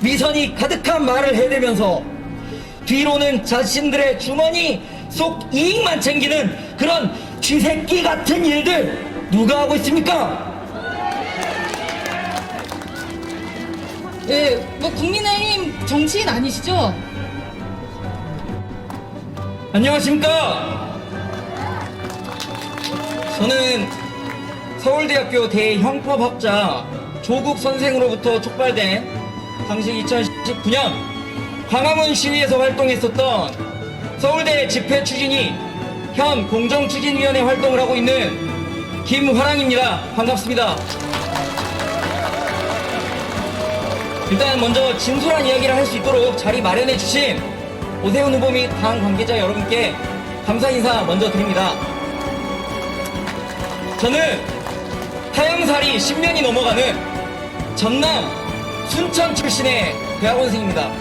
위선이 가득한 말을 해대면서 뒤로는 자신들의 주머니 속 이익만 챙기는 그런 쥐새끼 같은 일들 누가 하고 있습니까? 예, 뭐 국민의힘 정치인 아니시죠? 안녕하십니까? 저는 서울대학교 대형법학자 조국 선생으로부터 촉발된 당시 2019년 광화문 시위에서 활동했었던 서울대 집회 추진위 현 공정추진위원회 활동을 하고 있는 김화랑입니다. 반갑습니다. 일단 먼저 진솔한 이야기를 할 수 있도록 자리 마련해 주신 오세훈 후보 및 당 관계자 여러분께 감사 인사 먼저 드립니다. 저는 타향살이 10년이 넘어가는 전남 순천 출신의 대학원생입니다.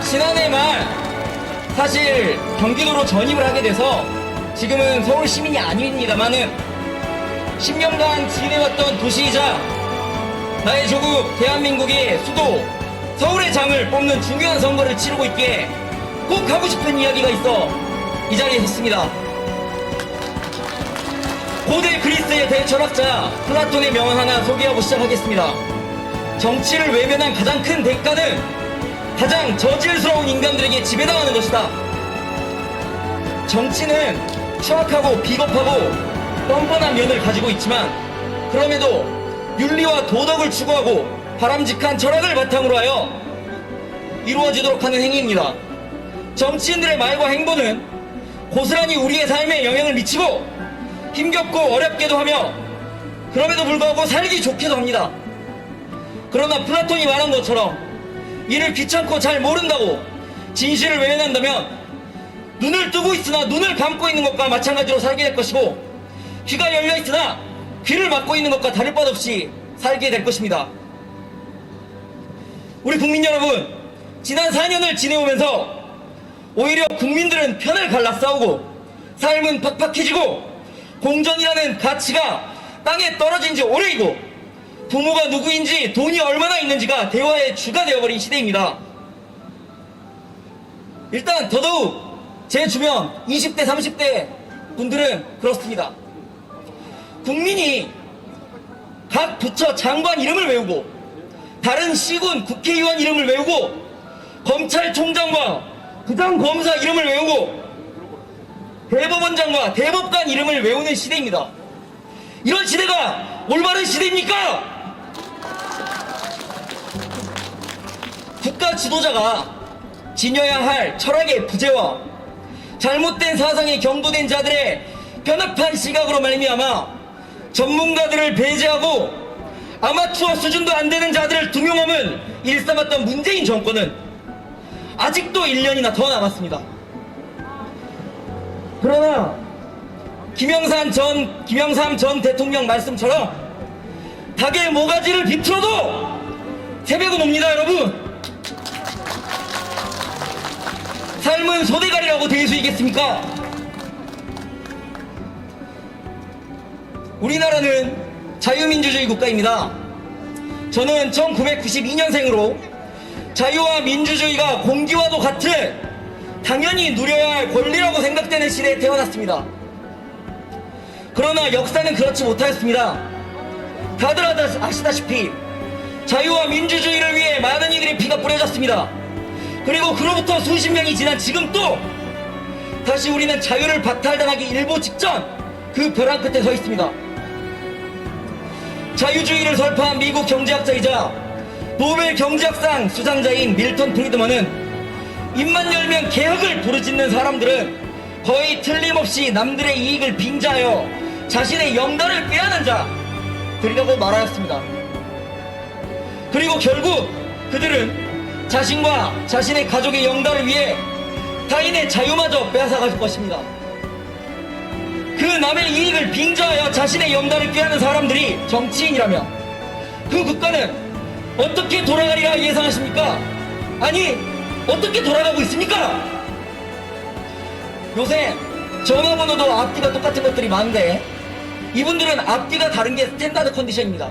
지난해 말 사실 경기도로 전입을 하게 돼서 지금은 서울 시민이 아닙니다만은 10년간 지내왔던 도시이자 나의 조국 대한민국의 수도 서울의 장을 뽑는 중요한 선거를 치르고 있기에 꼭 하고 싶은 이야기가 있어 이 자리에 섰습니다. 고대 그리스의 대철학자 플라톤의 명언 하나 소개하고 시작하겠습니다. 정치를 외면한 가장 큰 대가는 가장 저질스러운 인간들에게 지배당하는 것이다. 정치는 추악하고 비겁하고 뻔뻔한 면을 가지고 있지만 그럼에도 윤리와 도덕을 추구하고 바람직한 철학을 바탕으로 하여 이루어지도록 하는 행위입니다. 정치인들의 말과 행보는 고스란히 우리의 삶에 영향을 미치고 힘겹고 어렵게도 하며 그럼에도 불구하고 살기 좋게도 합니다. 그러나 플라톤이 말한 것처럼 이를 귀찮고 잘 모른다고 진실을 외면한다면 눈을 뜨고 있으나 눈을 감고 있는 것과 마찬가지로 살게 될 것이고 귀가 열려 있으나 귀를 막고 있는 것과 다를 바 없이 살게 될 것입니다. 우리 국민 여러분, 지난 4년을 지내오면서 오히려 국민들은 편을 갈라 싸우고 삶은 팍팍해지고 공정이라는 가치가 땅에 떨어진 지 오래이고 부모가 누구인지 돈이 얼마나 있는지가 대화의 주가 되어버린 시대입니다. 일단 더더욱 제 주변 20대 30대 분들은 그렇습니다. 국민이 각 부처 장관 이름을 외우고 다른 시군 국회의원 이름을 외우고 검찰총장과 부장검사 이름을 외우고 대법원장과 대법관 이름을 외우는 시대입니다. 이런 시대가 올바른 시대입니까? 국가 지도자가 지녀야 할 철학의 부재와 잘못된 사상에 경도된 자들의 편협한 시각으로 말미암아 전문가들을 배제하고 아마추어 수준도 안 되는 자들을 등용함을 일삼았던 문재인 정권은 아직도 1년이나 더 남았습니다. 그러나 김영삼 전 대통령 말씀처럼 닭의 모가지를 비틀어도 새벽은 옵니다, 여러분. 삶은 소대가리라고 대수이겠습니까? 우리나라는 자유민주주의 국가입니다. 저는 1992년생으로 자유와 민주주의가 공기와도 같은 당연히 누려야 할 권리라고 생각되는 시대에 태어났습니다. 그러나 역사는 그렇지 못하였습니다. 다들 아시다시피 자유와 민주주의를 위해 많은 이들의 피가 뿌려졌습니다. 그리고 그로부터 수십 년이 지난 지금 또 다시 우리는 자유를 박탈당하기 일보 직전 그 벼랑 끝에 서 있습니다. 자유주의를 설파한 미국 경제학자이자 노벨 경제학상 수상자인 밀턴 프리드먼은 입만 열면 개혁을 부르짖는 사람들은 거의 틀림없이 남들의 이익을 빙자하여 자신의 영달을 꾀하는 자들이라고 말하였습니다. 그리고 결국 그들은 자신과 자신의 가족의 영달을 위해 타인의 자유마저 빼앗아갈 것입니다. 그 남의 이익을 빙자하여 자신의 영달을 꾀하는 사람들이 정치인이라면 그 국가는 어떻게 돌아가리라 예상하십니까? 아니, 어떻게 돌아가고 있습니까? 요새 전화번호도 앞뒤가 똑같은 것들이 많은데 이분들은 앞뒤가 다른 게 스탠다드 컨디션입니다.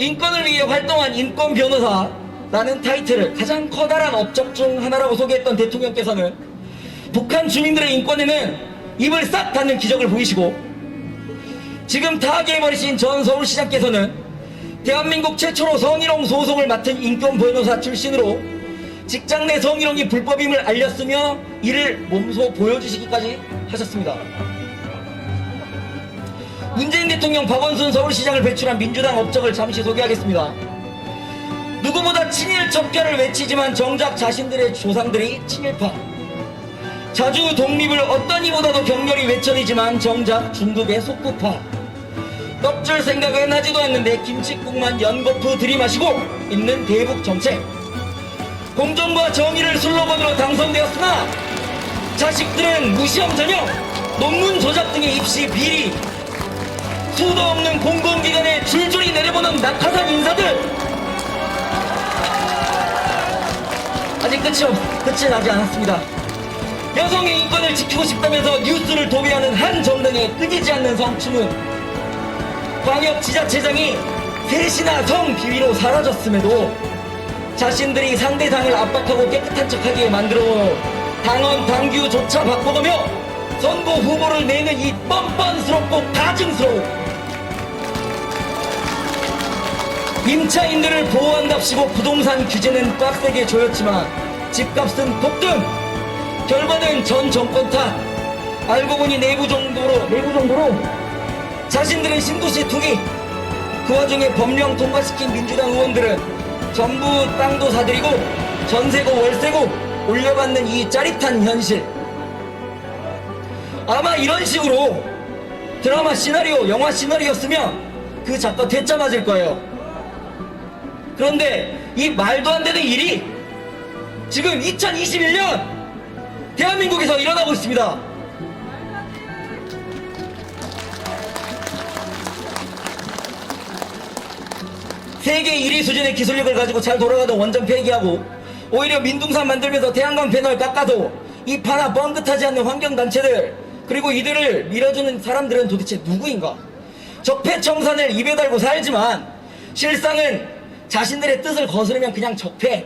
인권을 위해 활동한 인권 변호사라는 타이틀을 가장 커다란 업적 중 하나라고 소개했던 대통령께서는 북한 주민들의 인권에는 입을 싹 닫는 기적을 보이시고, 지금 타계해버리신 전 서울시장께서는 대한민국 최초로 성희롱 소송을 맡은 인권 변호사 출신으로 직장 내 성희롱이 불법임을 알렸으며 이를 몸소 보여주시기까지 하셨습니다. 문재인 대통령, 박원순 서울시장을 배출한 민주당 업적을 잠시 소개하겠습니다. 누구보다 친일 척결을 외치지만 정작 자신들의 조상들이 친일파, 자주 독립을 어떤 이보다도 격렬히 외쳐내지만 정작 중국의 속국파, 떡줄 생각은 하지도 않는데 김칫국만 연거푸 들이마시고 있는 대북 정책, 공정과 정의를 슬로건으로 당선되었으나 자식들은 무시험 전형, 논문 조작 등의 입시 비리, 수도 없는 공공기관에 줄줄이 내려보는 낙하산 인사들. 아직 끝이 나지 않았습니다. 여성의 인권을 지키고 싶다면서 뉴스를 도배하는 한 정당의 끊이지 않는 성추문, 광역지자체장이 셋이나 성 비위로 사라졌음에도 자신들이 상대당을 압박하고 깨끗한 척하게 만들어 당원 당규조차 바꿔가며 선거 후보를 내는 이 뻔뻔스럽고 가증스러운, 임차인들을 보호한답시고 부동산 규제는 빡세게 조였지만 집값은 폭등, 결과는 전 정권 탓. 알고 보니 내부 정도로 자신들은 신도시 투기, 그 와중에 법령 통과시킨 민주당 의원들은 전부 땅도 사들이고 전세고 월세고 올려받는 이 짜릿한 현실. 아마 이런 식으로 드라마 시나리오, 영화 시나리오였으면 그 작가 퇴짜 맞을 거예요. 그런데 이 말도 안 되는 일이 지금 2021년 대한민국에서 일어나고 있습니다. 세계 1위 수준의 기술력을 가지고 잘 돌아가던 원전 폐기하고 오히려 민둥산 만들면서 태양광 패널 깎아도 이 파나 뻥긋하지 않는 환경단체들, 그리고 이들을 밀어주는 사람들은 도대체 누구인가? 적폐청산을 입에 달고 살지만 실상은 자신들의 뜻을 거스르면 그냥 적폐,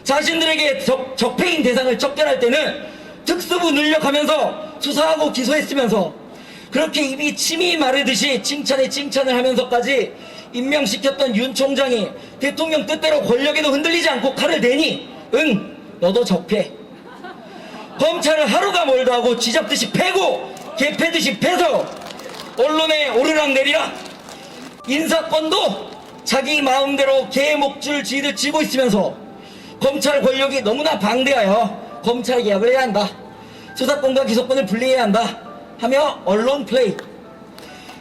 자신들에게 적폐인 대상을 척결할 때는 특수부 늘려가면서 수사하고 기소했으면서 그렇게 입이 침이 마르듯이 칭찬에 칭찬을 하면서까지 임명시켰던 윤 총장이 대통령 뜻대로 권력에도 흔들리지 않고 칼을 대니 응, 너도 적폐. 검찰을 하루가 멀다 하고 쥐잡듯이 패고 개패듯이 패서 언론에 오르락내리락, 인사권도 자기 마음대로 개 목줄 쥐듯 쥐고 있으면서 검찰 권력이 너무나 방대하여 검찰 개혁을 해야 한다, 수사권과 기소권을 분리해야 한다 하며 언론 플레이.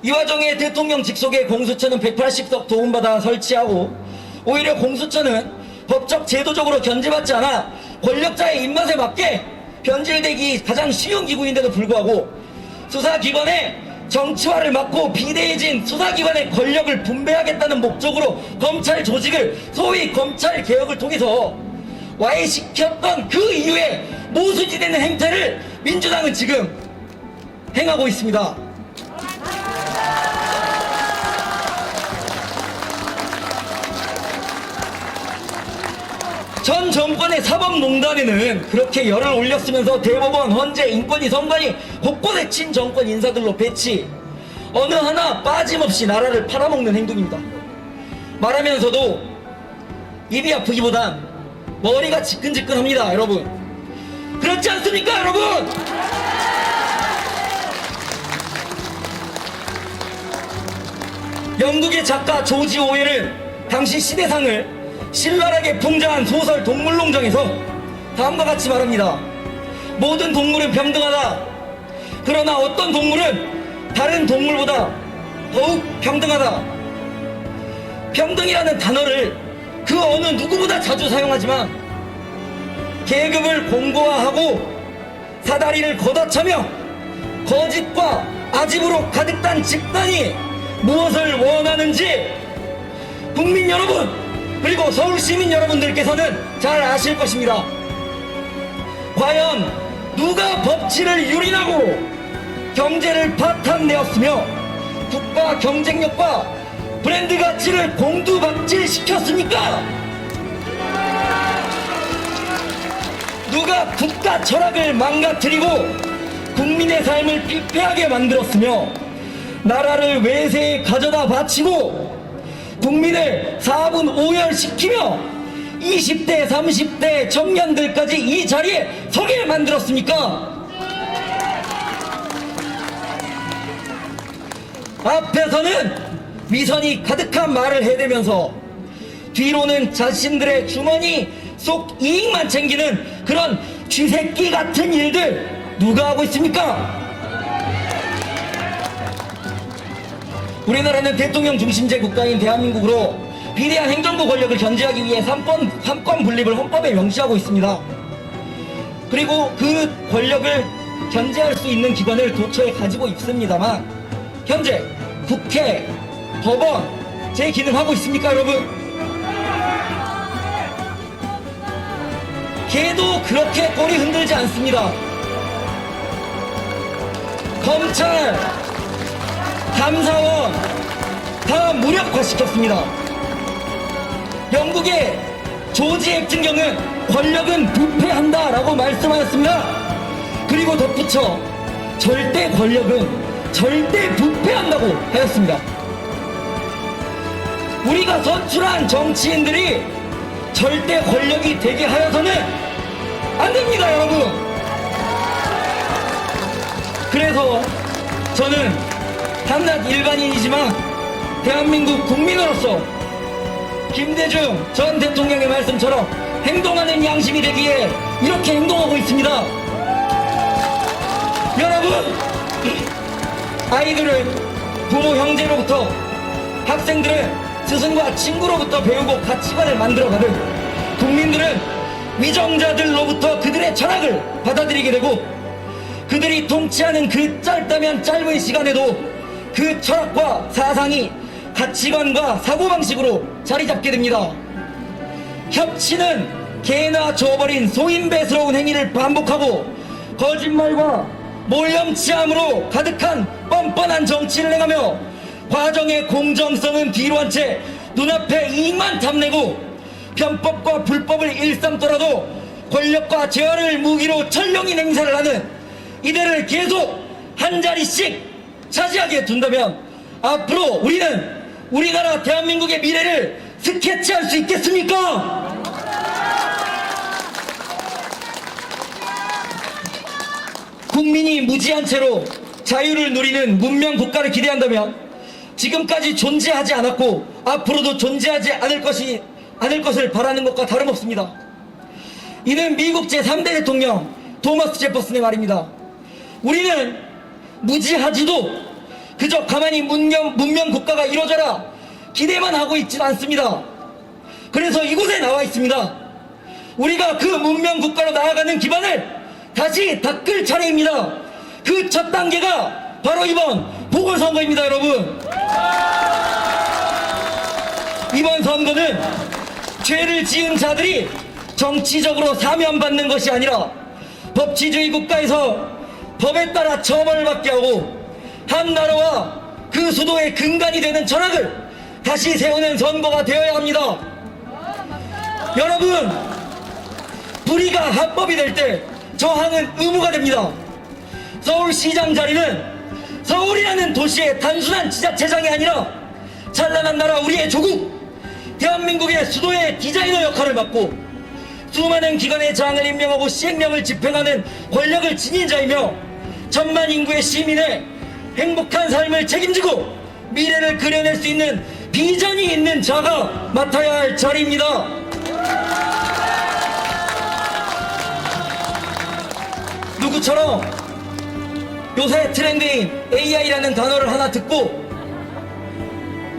이 와중에 대통령 직속의 공수처는 180석 도움받아 설치하고 오히려 공수처는 법적 제도적으로 견제받지 않아 권력자의 입맛에 맞게 변질되기 가장 쉬운 기구인데도 불구하고 수사기관에 정치화를 막고 비대해진 수사기관의 권력을 분배하겠다는 목적으로 검찰 조직을 소위 검찰 개혁을 통해서 와해시켰던 그 이후에 모순이되는 행태를 민주당은 지금 행하고 있습니다. 전 정권의 사법농단에는 그렇게 열을 올렸으면서 대법원, 헌재, 인권위, 선관위 곳곳에 친 정권 인사들로 배치, 어느 하나 빠짐없이 나라를 팔아먹는 행동입니다. 말하면서도 입이 아프기보단 머리가 지끈지끈합니다, 여러분. 그렇지 않습니까, 여러분? 영국의 작가 조지 오웰은 당시 시대상을 신랄하게 풍자한 소설 동물농장에서 다음과 같이 말합니다. 모든 동물은 평등하다. 그러나 어떤 동물은 다른 동물보다 더욱 평등하다. 평등이라는 단어를 그 어느 누구보다 자주 사용하지만 계급을 공고화하고 사다리를 걷어차며 거짓과 아집으로 가득 단 집단이 무엇을 원하는지 국민 여러분, 그리고 서울 시민 여러분들께서는 잘 아실 것입니다. 과연 누가 법치를 유린하고 경제를 파탄내었으며 국가 경쟁력과 브랜드 가치를 공두박질시켰습니까? 누가 국가 철학을 망가뜨리고 국민의 삶을 피폐하게 만들었으며 나라를 외세에 가져다 바치고 국민을 4분 오열시키며 20대 30대 청년들까지 이 자리에 서게 만들었습니까? 앞에서는 위선이 가득한 말을 해대면서 뒤로는 자신들의 주머니 속 이익만 챙기는 그런 쥐새끼 같은 일들 누가 하고 있습니까? 우리나라는 대통령 중심제 국가인 대한민국으로 비대한 행정부 권력을 견제하기 위해 삼권 분립을 헌법에 명시하고 있습니다. 그리고 그 권력을 견제할 수 있는 기관을 도처에 가지고 있습니다만 현재 국회, 법원 제 기능하고 있습니까, 여러분? 걔도 그렇게 꼬리 흔들지 않습니다. 검찰, 감사원 다 무력화시켰습니다. 영국의 조지 액팅경은 권력은 부패한다라고 말씀하였습니다. 그리고 덧붙여 절대 권력은 절대 부패한다고 하였습니다. 우리가 선출한 정치인들이 절대 권력이 되게 하여서는 안 됩니다, 여러분. 그래서 저는 한낱 일반인이지만 대한민국 국민으로서 김대중 전 대통령의 말씀처럼 행동하는 양심이 되기에 이렇게 행동하고 있습니다. 여러분, 아이들은 부모 형제로부터, 학생들은 스승과 친구로부터 배우고 가치관을 만들어가듯 국민들은 위정자들로부터 그들의 철학을 받아들이게 되고 그들이 통치하는 그 짧다면 짧은 시간에도 그 철학과 사상이 가치관과 사고방식으로 자리 잡게 됩니다. 협치는 개나 줘버린 소인배스러운 행위를 반복하고 거짓말과 몰염치함으로 가득한 뻔뻔한 정치를 행하며 과정의 공정성은 뒤로 한 채 눈앞에 이익만 탐내고 편법과 불법을 일삼더라도 권력과 재화를 무기로 철령인 행사를 하는 이들을 계속 한 자리씩 차지하게 둔다면 앞으로 우리는 우리나라 대한민국의 미래를 스케치할 수 있겠습니까? 국민이 무지한 채로 자유를 누리는 문명 국가를 기대한다면 지금까지 존재하지 않았고 앞으로도 존재하지 않을 것을 바라는 것과 다름없습니다. 이는 미국 제3대 대통령 토머스 제퍼슨의 말입니다. 우리는 무지하지도 그저 가만히 문명 국가가 이루어져라 기대만 하고 있지 않습니다. 그래서 이곳에 나와 있습니다. 우리가 그 문명 국가로 나아가는 기반을 다시 닦을 차례입니다. 그 첫 단계가 바로 이번 보궐선거입니다, 여러분. 이번 선거는 죄를 지은 자들이 정치적으로 사면받는 것이 아니라 법치주의 국가에서 법에 따라 처벌을 받게 하고 한 나라와 그 수도의 근간이 되는 철학을 다시 세우는 선거가 되어야 합니다. 여러분, 불의가 합법이 될 때 저항은 의무가 됩니다. 서울시장 자리는 서울이라는 도시의 단순한 지자체장이 아니라 찬란한 나라 우리의 조국 대한민국의 수도의 디자이너 역할을 맡고 수많은 기관의 장을 임명하고 시행령을 집행하는 권력을 지닌 자이며 천만 인구의 시민의 행복한 삶을 책임지고 미래를 그려낼 수 있는 비전이 있는 자가 맡아야 할 자리입니다. 누구처럼 요새 트렌드인 AI라는 단어를 하나 듣고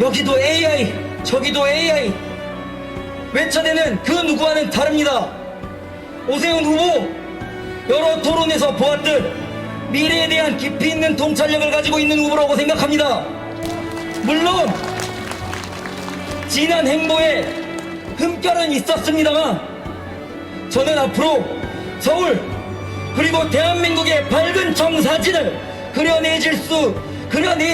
여기도 AI 저기도 AI 외쳐대는 그 누구와는 다릅니다. 오세훈 후보 여러 토론에서 보았듯 미래에 대한 깊이 있는 통찰력을 가지고 있는 후보라고 생각합니다. 물론 지난 행보에 흠결은 있었습니다만 저는 앞으로 서울 그리고 대한민국의 밝은 정사진을 그려내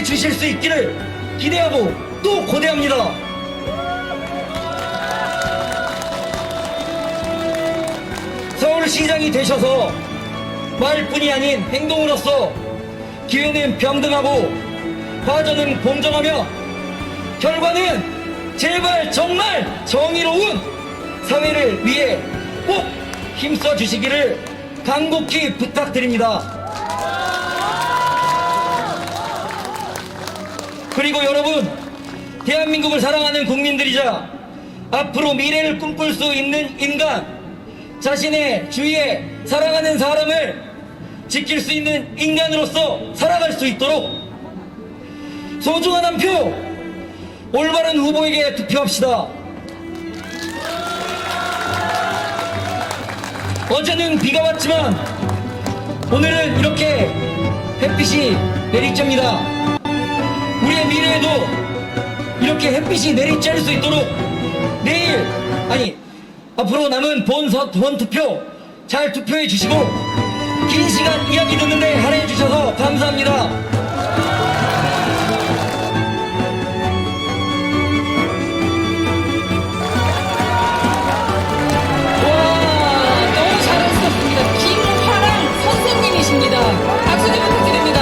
주실 수 있기를 기대하고 또 고대합니다. 서울시장이 되셔서 말뿐이 아닌 행동으로서 기회는 평등하고 과정은 공정하며 결과는 제발 정말 정의로운 사회를 위해 꼭 힘써 주시기를 간곡히 부탁드립니다. 그리고 여러분, 대한민국을 사랑하는 국민들이자 앞으로 미래를 꿈꿀 수 있는 인간, 자신의 주위에 사랑하는 사람을 지킬 수 있는 인간으로서 살아갈 수 있도록 소중한 한 표 올바른 후보에게 투표합시다. 어제는 비가 왔지만 오늘은 이렇게 햇빛이 내리쬐입니다. 우리의 미래에도 이렇게 햇빛이 내리쬐을 수 있도록 내일, 아니 앞으로 남은 본 투표 잘 투표해 주시고 긴 시간 이야기 듣는데 할애해 주셔서 감사합니다. 너무 잘하셨습니다. 김화랑 선생님이십니다. 박수 좀 부탁드립니다.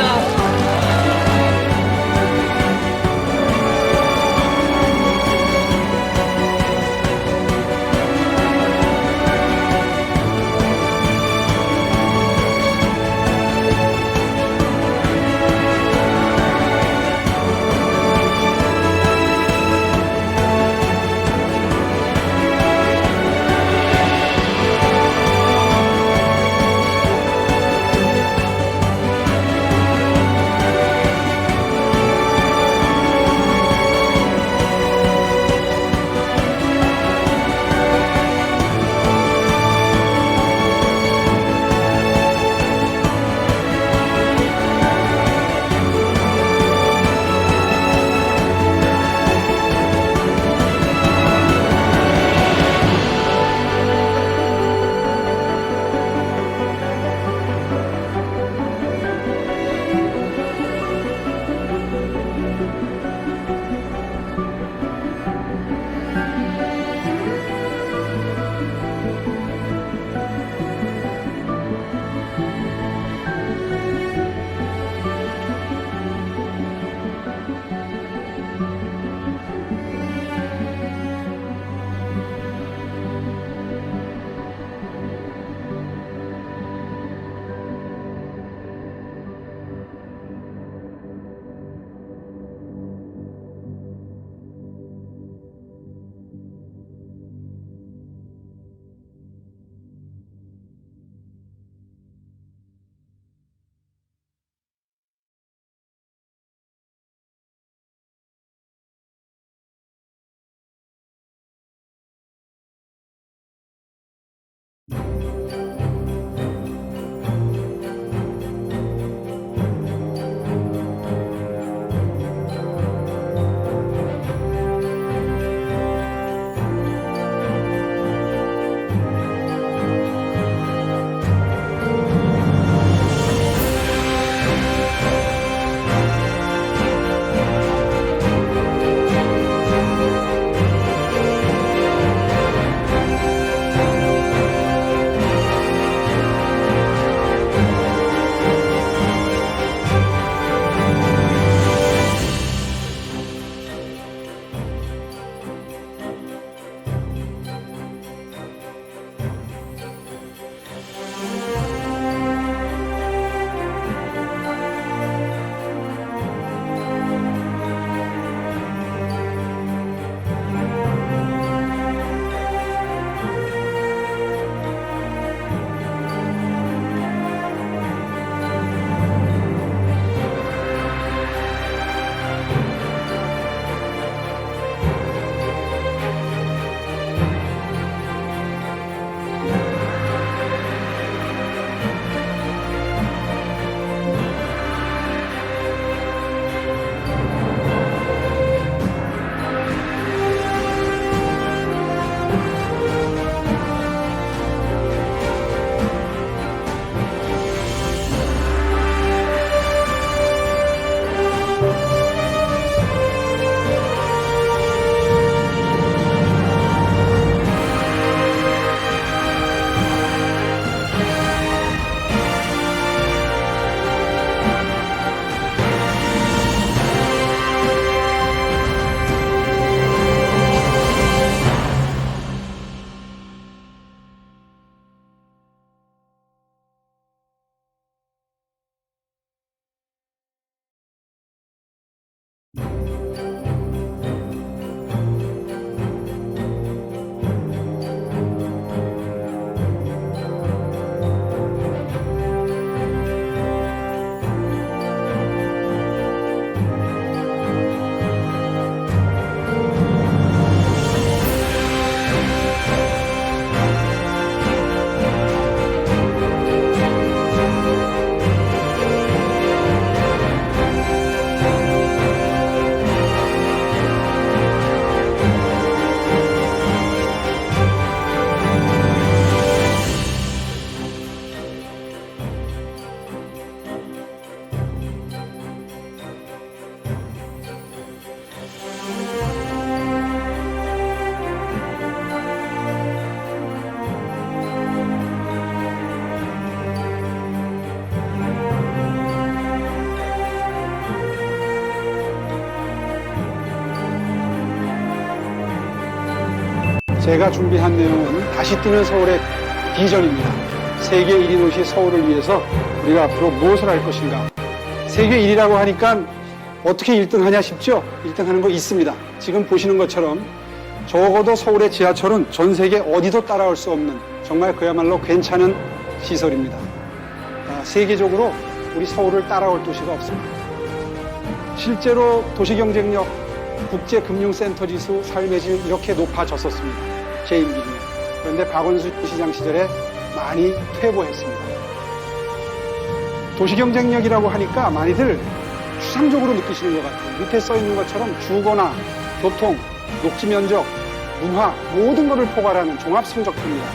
제가 준비한 내용은 다시 뜨는 서울의 비전입니다. 세계 1위 도시 서울을 위해서 우리가 앞으로 무엇을 할 것인가. 세계 1위라고 하니까 어떻게 1등 하냐 싶죠? 1등 하는 거 있습니다. 지금 보시는 것처럼 적어도 서울의 지하철은 전 세계 어디도 따라올 수 없는 정말 그야말로 괜찮은 시설입니다. 세계적으로 우리 서울을 따라올 도시가 없습니다. 실제로 도시경쟁력, 국제금융센터 지수, 삶의 질 이렇게 높아졌었습니다. 재임 기준에. 그런데 박원순 시장 시절에 많이 퇴보했습니다. 도시경쟁력이라고 하니까 많이들 추상적으로 느끼시는 것 같아요. 밑에 써 있는 것처럼 주거나 교통, 녹지 면적, 문화 모든 것을 포괄하는 종합성적표입니다.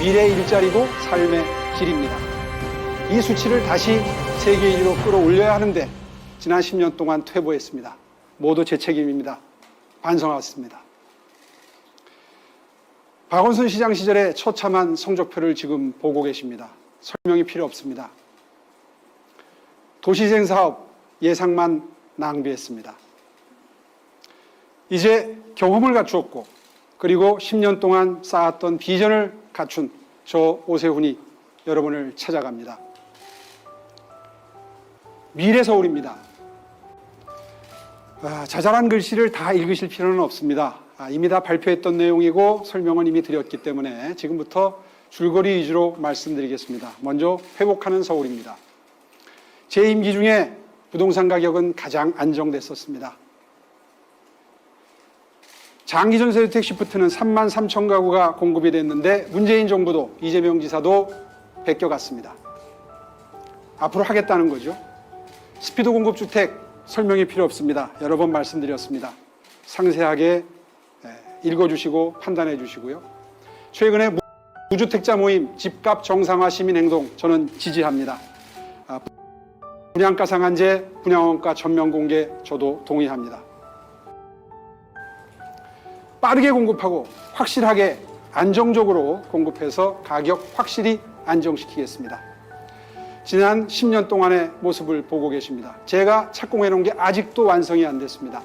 미래 일자리고 삶의 질입니다. 이 수치를 다시 세계 1위로 끌어올려야 하는데 지난 10년 동안 퇴보했습니다. 모두 제 책임입니다. 반성하겠습니다. 박원순 시장 시절에 처참한 성적표를 지금 보고 계십니다. 설명이 필요 없습니다. 도시재생 사업 예상만 낭비했습니다. 이제 경험을 갖추었고 그리고 10년 동안 쌓았던 비전을 갖춘 저 오세훈이 여러분을 찾아갑니다. 미래 서울입니다. 자잘한 글씨를 다 읽으실 필요는 없습니다. 이미 다 발표했던 내용이고 설명은 이미 드렸기 때문에 지금부터 줄거리 위주로 말씀드리겠습니다. 먼저 회복하는 서울입니다. 제 임기 중에 부동산 가격은 가장 안정됐었습니다. 장기 전세주택 시프트는 3만 3천 가구가 공급이 됐는데 문재인 정부도 이재명 지사도 베껴갔습니다. 앞으로 하겠다는 거죠. 스피드 공급 주택 설명이 필요 없습니다. 여러 번 말씀드렸습니다. 상세하게 읽어주시고 판단해 주시고요. 최근에 무주택자 모임 집값 정상화 시민행동 저는 지지합니다. 분양가 상한제, 분양원가 전면 공개 저도 동의합니다. 빠르게 공급하고 확실하게 안정적으로 공급해서 가격 확실히 안정시키겠습니다. 지난 10년 동안의 모습을 보고 계십니다. 제가 착공해 놓은 게 아직도 완성이 안 됐습니다.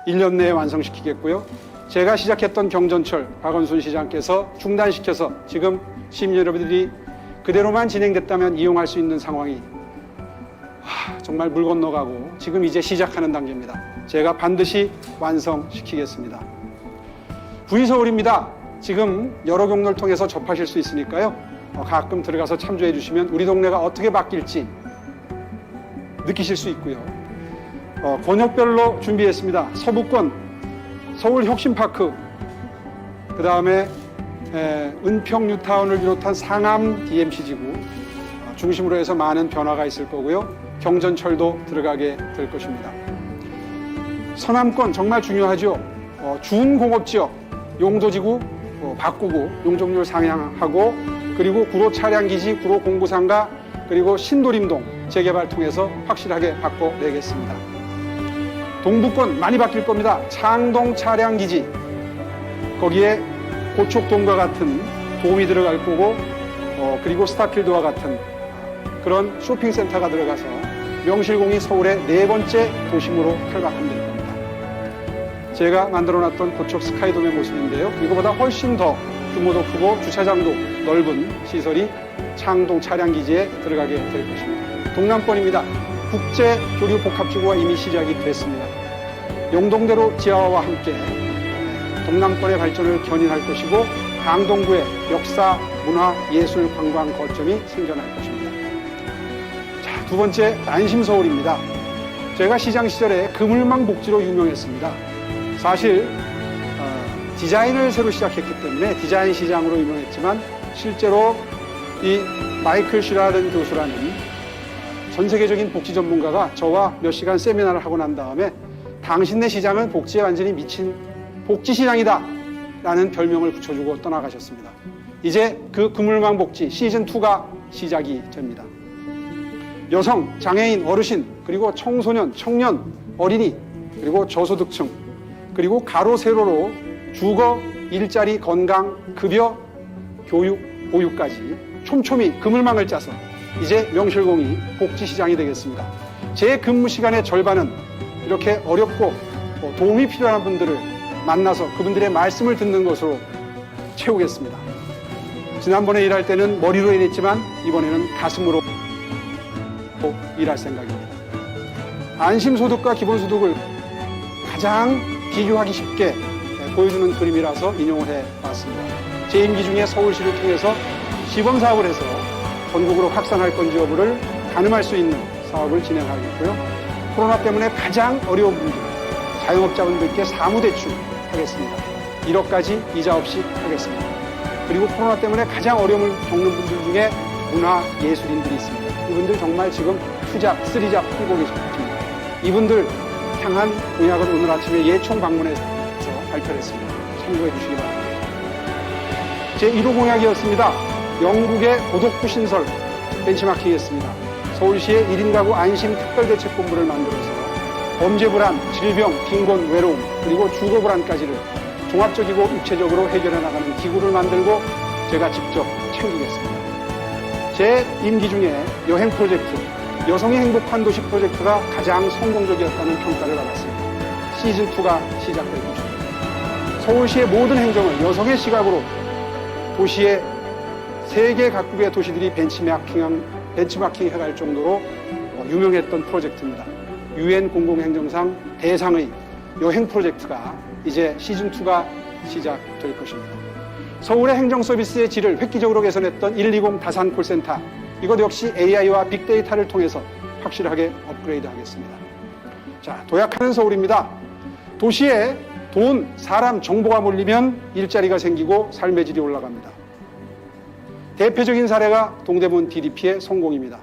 1년 내에 완성시키겠고요. 제가 시작했던 경전철 박원순 시장께서 중단시켜서 지금 시민 여러분들이 그대로만 진행됐다면 이용할 수 있는 상황이 정말 물 건너가고 지금 이제 시작하는 단계입니다. 제가 반드시 완성시키겠습니다. V서울입니다. 지금 여러 경로를 통해서 접하실 수 있으니까요. 가끔 들어가서 참조해 주시면 우리 동네가 어떻게 바뀔지 느끼실 수 있고요. 권역별로 준비했습니다. 서부권 서울혁신파크, 그 다음에 은평 뉴타운을 비롯한 상암 DMC지구 중심으로 해서 많은 변화가 있을 거고요. 경전철도 들어가게 될 것입니다. 서남권 정말 중요하죠. 준공업지역 용도지구 바꾸고 용적률 상향하고 그리고 구로 차량기지, 구로 공구상가 그리고 신도림동 재개발 통해서 확실하게 바꿔내겠습니다. 동부권 많이 바뀔 겁니다. 창동 차량기지, 거기에 고척돔과 같은 돔이 들어갈 거고 그리고 스타필드와 같은 그런 쇼핑센터가 들어가서 명실공히 서울의 4번째 도심으로 탈바꿈될 겁니다. 제가 만들어놨던 고척 스카이돔의 모습인데요. 이거보다 훨씬 더 규모도 크고 주차장도 넓은 시설이 창동 차량기지에 들어가게 될 것입니다. 동남권입니다. 국제교류복합지구가 이미 시작이 됐습니다. 용동대로 지하화와 함께 동남권의 발전을 견인할 것이고 강동구에 역사, 문화, 예술, 관광 거점이 생겨날 것입니다. 자, 두 번째 안심서울입니다. 제가 시장 시절에 그물망 복지로 유명했습니다. 사실 디자인을 새로 시작했기 때문에 디자인 시장으로 유명했지만 실제로 이 마이클 시라든 교수라는 전 세계적인 복지 전문가가 저와 몇 시간 세미나를 하고 난 다음에 당신네 시장은 복지에 완전히 미친 복지 시장이다 라는 별명을 붙여주고 떠나가셨습니다. 이제 그 그물망 복지 시즌2가 시작이 됩니다. 여성, 장애인, 어르신, 그리고 청소년, 청년, 어린이, 그리고 저소득층, 그리고 가로 세로로 주거, 일자리, 건강, 급여, 교육, 보육까지 촘촘히 그물망을 짜서 이제 명실공히 복지시장이 되겠습니다. 제 근무 시간의 절반은 이렇게 어렵고 도움이 필요한 분들을 만나서 그분들의 말씀을 듣는 것으로 채우겠습니다. 지난번에 일할 때는 머리로 일했지만 이번에는 가슴으로 일할 생각입니다. 안심소득과 기본소득을 가장 비교하기 쉽게 보여주는 그림이라서 인용을 해봤습니다. 제 임기 중에 서울시를 통해서 시범사업을 해서 전국으로 확산할 건지 여부를 가늠할 수 있는 사업을 진행하겠고요. 코로나 때문에 가장 어려운 분들, 자영업자분들께 사무대출 하겠습니다. 1억까지 이자 없이 하겠습니다. 그리고 코로나 때문에 가장 어려움을 겪는 분들 중에 문화예술인들이 있습니다. 이분들 정말 지금 투잡, 쓰리잡 하고 계십니다. 이분들 향한 공약을 오늘 아침에 예총 방문해서 발표를 했습니다. 참고해 주시기 바랍니다. 제1호 공약이었습니다. 영국의 고독부 신설 벤치마킹 했습니다. 서울시의 1인 가구 안심 특별대책본부를 만들어서 범죄 불안, 질병, 빈곤, 외로움, 그리고 주거 불안까지를 종합적이고 입체적으로 해결해 나가는 기구를 만들고 제가 직접 챙기겠습니다. 제 임기 중에 여행 프로젝트, 여성이 행복한 도시 프로젝트가 가장 성공적이었다는 평가를 받았습니다. 시즌2가 시작될 것입니다. 서울시의 모든 행정을 여성의 시각으로 도시의 세계 각국의 도시들이 벤치마킹 해갈 정도로 유명했던 프로젝트입니다. UN 공공행정상 대상의 여행 프로젝트가 이제 시즌2가 시작될 것입니다. 서울의 행정 서비스의 질을 획기적으로 개선했던 120 다산 콜센터, 이것 역시 AI와 빅데이터를 통해서 확실하게 업그레이드 하겠습니다. 자, 도약하는 서울입니다. 도시에 돈, 사람, 정보가 몰리면 일자리가 생기고 삶의 질이 올라갑니다. 대표적인 사례가 동대문 DDP의 성공입니다.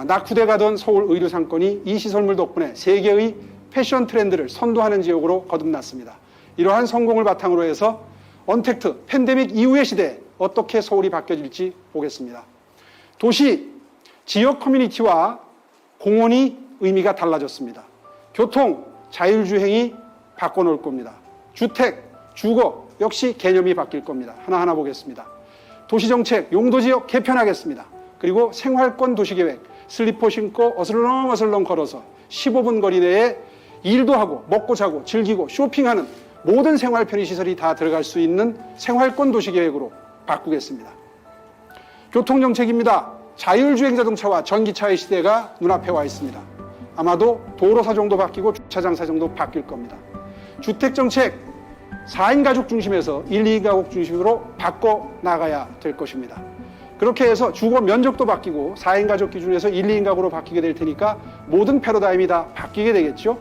낙후돼 가던 서울 의류 상권이 이 시설물 덕분에 세계의 패션 트렌드를 선도하는 지역으로 거듭났습니다. 이러한 성공을 바탕으로 해서 언택트, 팬데믹 이후의 시대에 어떻게 서울이 바뀌어질지 보겠습니다. 도시, 지역 커뮤니티와 공원이 의미가 달라졌습니다. 교통, 자율주행이 바꿔놓을 겁니다. 주택, 주거 역시 개념이 바뀔 겁니다. 하나하나 보겠습니다. 도시정책, 용도지역 개편하겠습니다. 그리고 생활권 도시계획, 슬리퍼 신고 어슬렁어슬렁 걸어서 15분 거리 내에 일도 하고 먹고 자고 즐기고 쇼핑하는 모든 생활 편의시설이 다 들어갈 수 있는 생활권 도시계획으로 바꾸겠습니다. 교통정책입니다. 자율주행 자동차와 전기차의 시대가 눈앞에 와 있습니다. 아마도 도로사 정도 바뀌고 주차장사 정도 바뀔 겁니다. 주택정책, 4인 가족 중심에서 1, 2인 가족 중심으로 바꿔나가야 될 것입니다. 그렇게 해서 주거 면적도 바뀌고 4인 가족 기준에서 1, 2인 가구로 바뀌게 될 테니까 모든 패러다임이 다 바뀌게 되겠죠.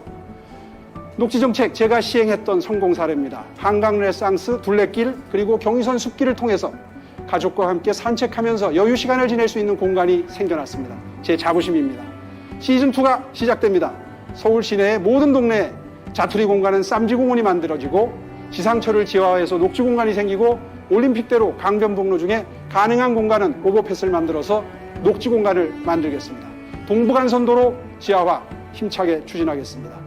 녹지정책, 제가 시행했던 성공 사례입니다. 한강 르네상스, 둘레길, 그리고 경의선 숲길을 통해서 가족과 함께 산책하면서 여유 시간을 지낼 수 있는 공간이 생겨났습니다. 제 자부심입니다. 시즌2가 시작됩니다. 서울 시내의 모든 동네에 자투리 공간은 쌈지공원이 만들어지고 지상철을 지하화해서 녹지공간이 생기고 올림픽대로 강변북로 중에 가능한 공간은 오버패스를 만들어서 녹지공간을 만들겠습니다. 동부간선도로 지하화 힘차게 추진하겠습니다.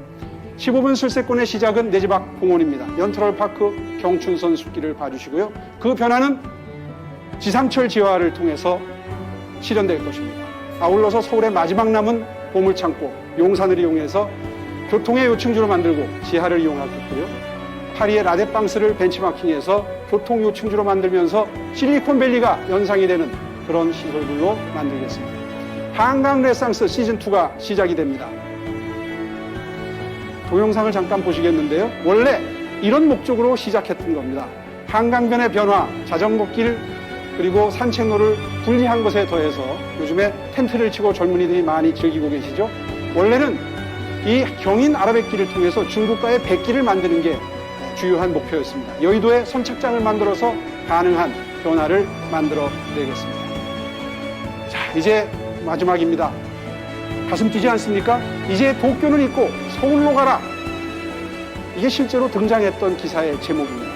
15분 술세권의 시작은 내 집 앞 공원입니다. 연터럴파크 경춘선 숲길을 봐주시고요. 그 변화는 지상철 지하화를 통해서 실현될 것입니다. 아울러서 서울의 마지막 남은 보물창고 용산을 이용해서 교통의 요층주로 만들고 지하를 이용하겠고요. 파리의 라데방스를 벤치마킹해서 교통 요층주로 만들면서 실리콘밸리가 연상이 되는 그런 시설들로 만들겠습니다. 한강 르네상스 시즌2가 시작이 됩니다. 동영상을 잠깐 보시겠는데요. 원래 이런 목적으로 시작했던 겁니다. 한강변의 변화, 자전거길, 그리고 산책로를 분리한 것에 더해서 요즘에 텐트를 치고 젊은이들이 많이 즐기고 계시죠. 원래는 이 경인 아라뱃길을 통해서 중국과의 백길을 만드는 게 주요한 목표였습니다. 여의도에 선착장을 만들어서 가능한 변화를 만들어내겠습니다. 자, 이제 마지막입니다. 가슴 뛰지 않습니까? 이제 도쿄는 있고 서울로 가라. 이게 실제로 등장했던 기사의 제목입니다.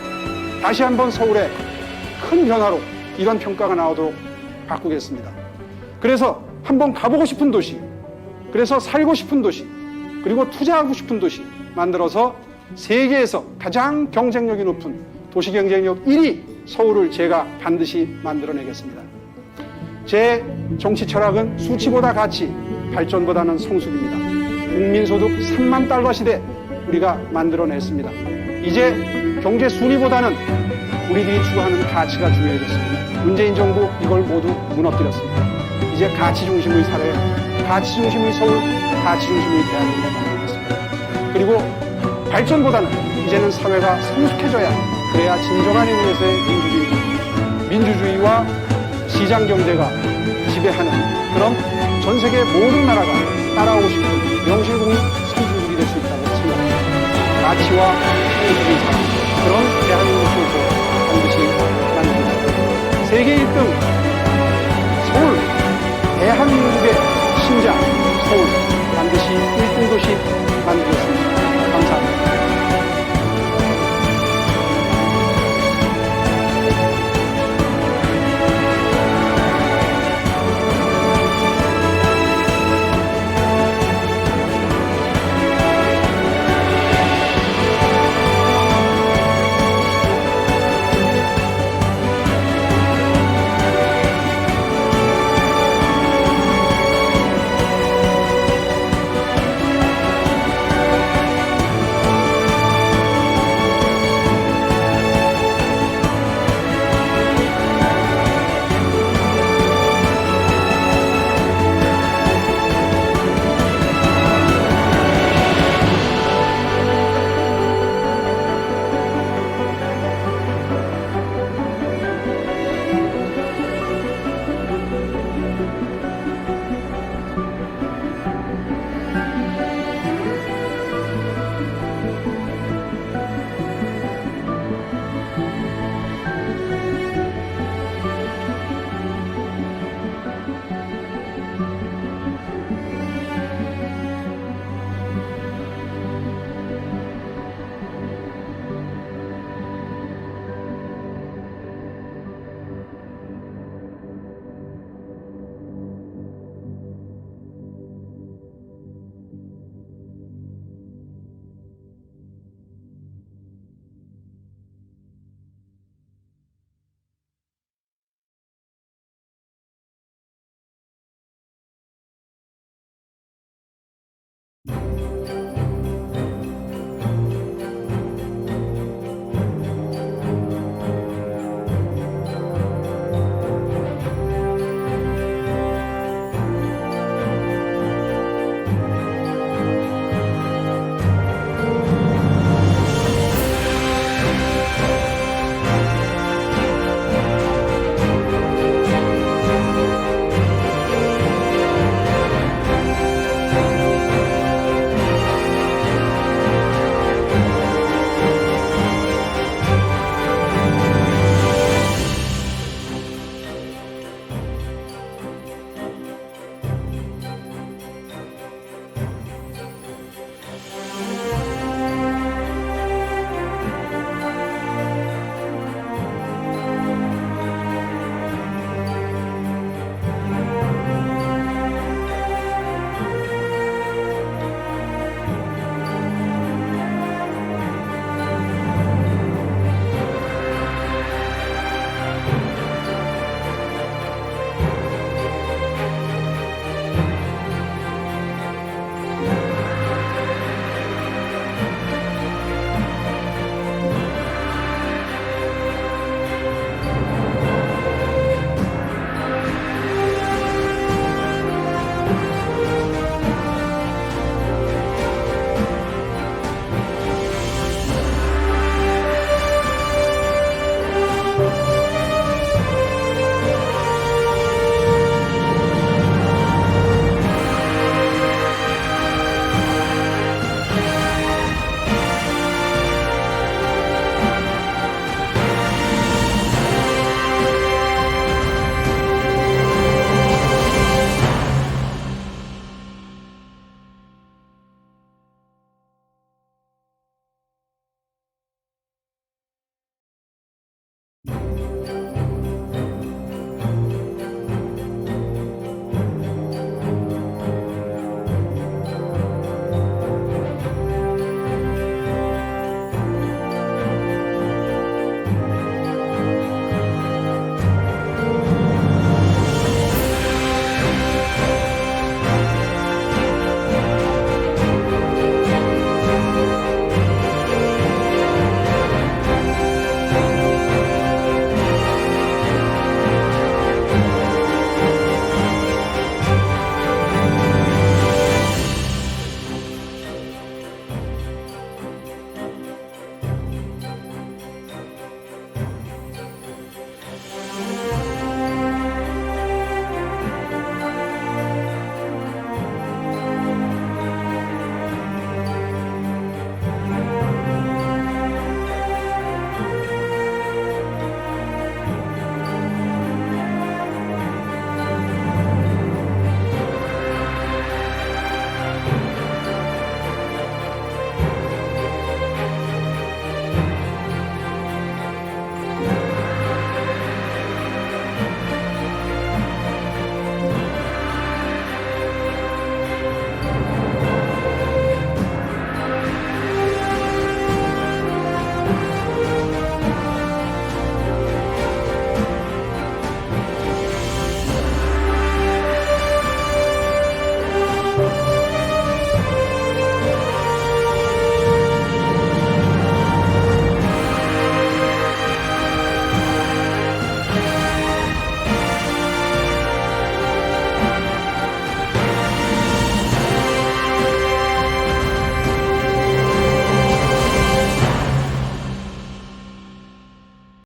다시 한번 서울의 큰 변화로 이런 평가가 나오도록 바꾸겠습니다. 그래서 한번 가보고 싶은 도시, 그래서 살고 싶은 도시, 그리고 투자하고 싶은 도시 만들어서 세계에서 가장 경쟁력이 높은 도시 경쟁력 1위 서울을 제가 반드시 만들어내겠습니다. 제 정치 철학은 수치보다 가치, 발전보다는 성숙입니다. 국민소득 3만 달러 시대 우리가 만들어냈습니다. 이제 경제 순위보다는 우리들이 추구하는 가치가 중요해졌습니다. 문재인 정부 이걸 모두 무너뜨렸습니다. 이제 가치 중심의 사회, 가치 중심의 서울, 가치 중심의 대한민국을 만들겠습니다. 그리고 발전보다는 이제는 사회가 성숙해져야 그래야 진정한 의미에서의 민주주의와 시장 경제가 지배하는 그런 전 세계 모든 나라가 따라오고 싶은 명실공히 선진국이 될 수 있다고 생각합니다. 가치와 민주주의 사회, 그런 대한민국 속에서 반드시 만듭니다. 세계 1등